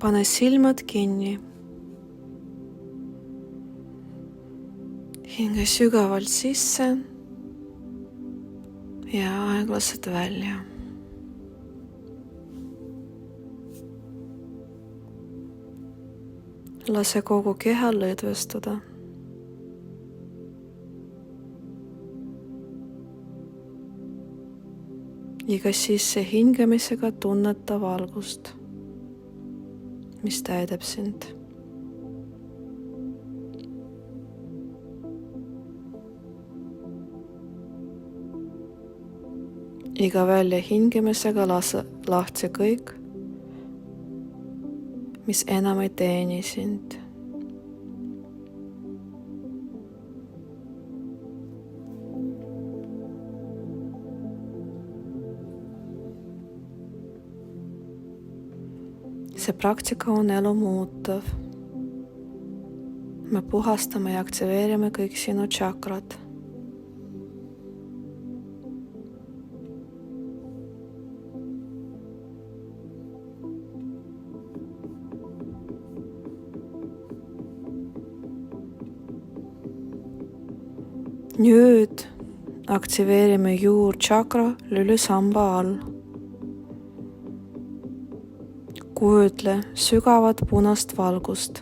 pane silmad kinni. Hinge sügavalt sisse ja aeglaselt välja. Lase kogu keha lõdvestuda. Iga sisse hingamisega tunneta valgust, mis täidab sind. Iga välja hingamisega lase lahti kõik, mis enam ei teeni sind. See praktika on elu muutav. Me puhastame ja aktiveerime kõik sinu tšakrad. Nüüd aktiveerime juurtšakra lülisamba all. Kujutle sügavat punast valgust.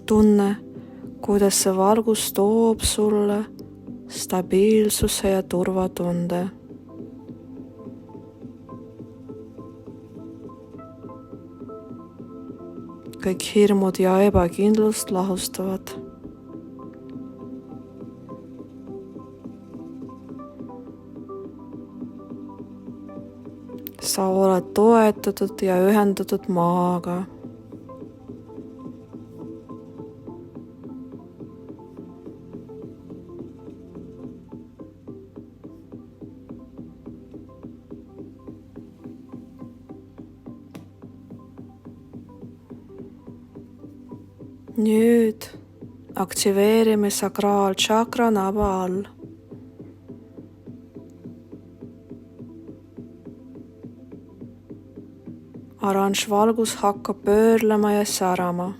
Tunne, kuidas see valgus toob sulle stabiilsuse ja turvatunde. Kõik hirmud ja ebakindlust lahustavad. Sa oled toetatud ja ühendatud maaga. Nüüd aktiveerime sakraaltšakra naba all. Oranž valgus hakkab pöörlema ja särama.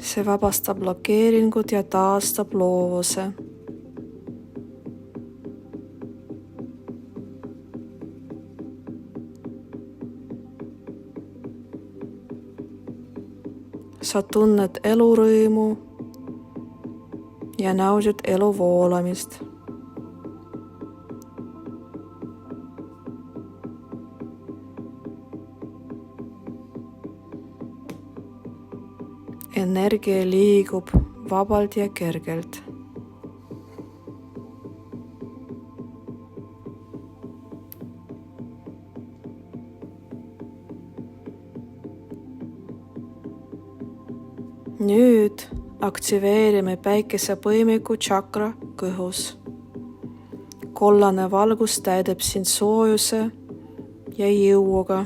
See vabastab blokeeringud ja taastab loovuse. Sa tunned elurõimu ja naudid elu voolamist. Energia liigub vabalt ja kergelt. Nüüd aktiveerime päikesepõimiku tšakra kõhus. Kollane valgus täidab sind soojuse ja jõuga.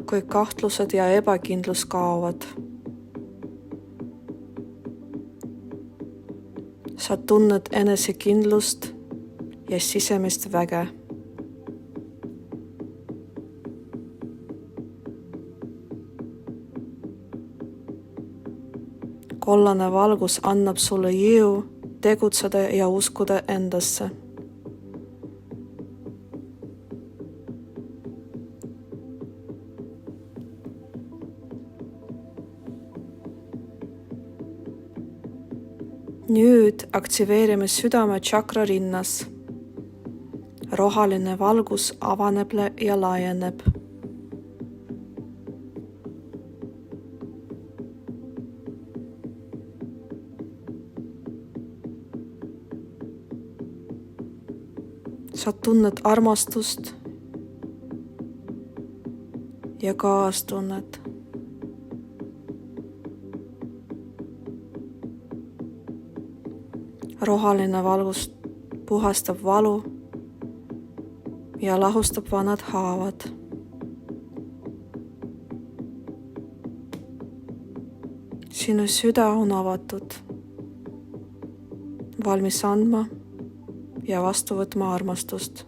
Kui kahtlused ja ebakindlus kaovad. Sa tunned enesekindlust ja sisemist väge. Kollane valgus annab sulle jõu tegutseda ja uskuda endasse. Nüüd aktiveerime südame tšakra rinnas. Roheline valgus avaneb ja laieneb. Sa tunned armastust ja kaastunnet. roheline valgus puhastab valu ja lahustab vanad haavad. Sinu süda on avatud, valmis andma ja vastu võtma armastust.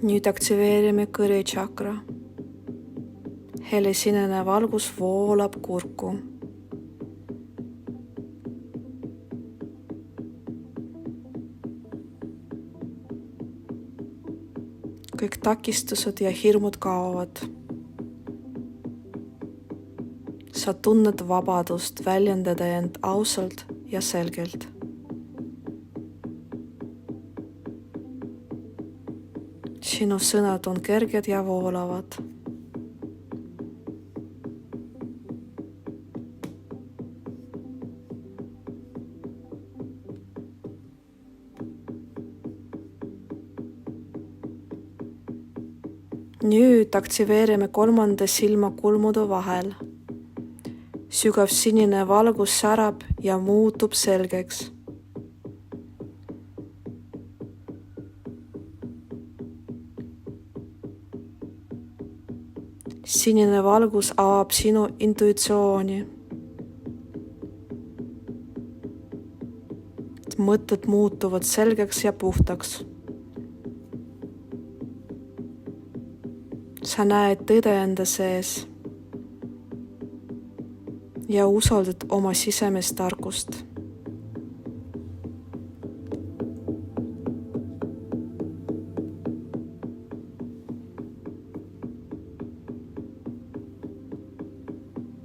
Nüüd aktiveerime kõritsakra. Helesinene valgus voolab kurku. Kõik takistused ja hirmud kaovad. Sa tunned vabadust väljendada end ausalt ja selgelt. Sinu sõnad on kerged ja voolavad. Nüüd aktiveerime kolmanda silma kulmude vahel. Sügav sinine valgus särab ja muutub selgeks. Sinine valgus avab sinu intuitsiooni. Mõtted muutuvad selgeks ja puhtaks. Sa näed tõde enda sees ja usaldad oma sisemist tarkust.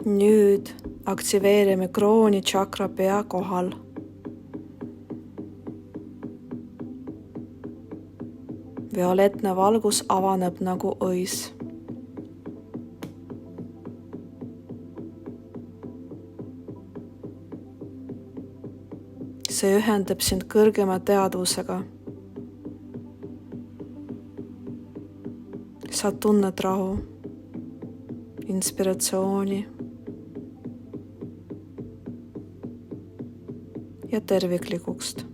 Nüüd aktiveerime krooni tšakra pea kohal. Violetne valgus avaneb nagu õis. See ühendab sind kõrgema teadvusega. Sa tunned rahu, inspiratsiooni ja terviklikust.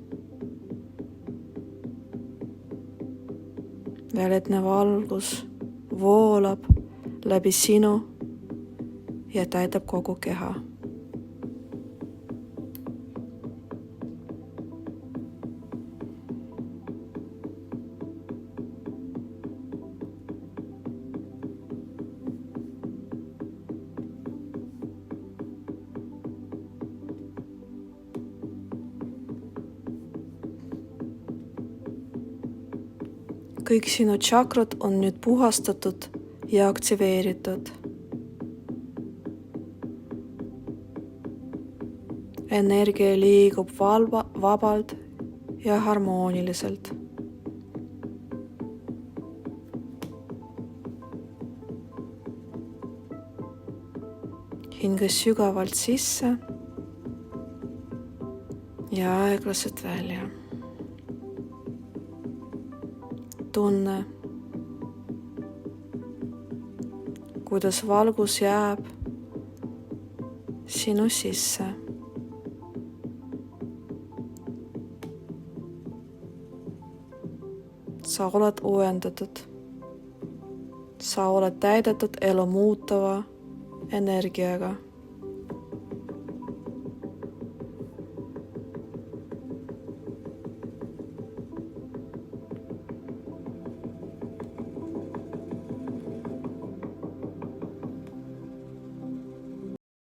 Violetne valgus voolab läbi sinu ja täidab kogu keha. Kõik sinu tšakrad on nüüd puhastatud ja aktiveeritud. Energia liigub vabalt ja harmooniliselt. Hinga sügavalt sisse ja aeglaselt välja. Tunne, kuidas valgus jääb sinu sisse. Sa oled uuendatud. Sa oled täidetud elu muutava energiaga.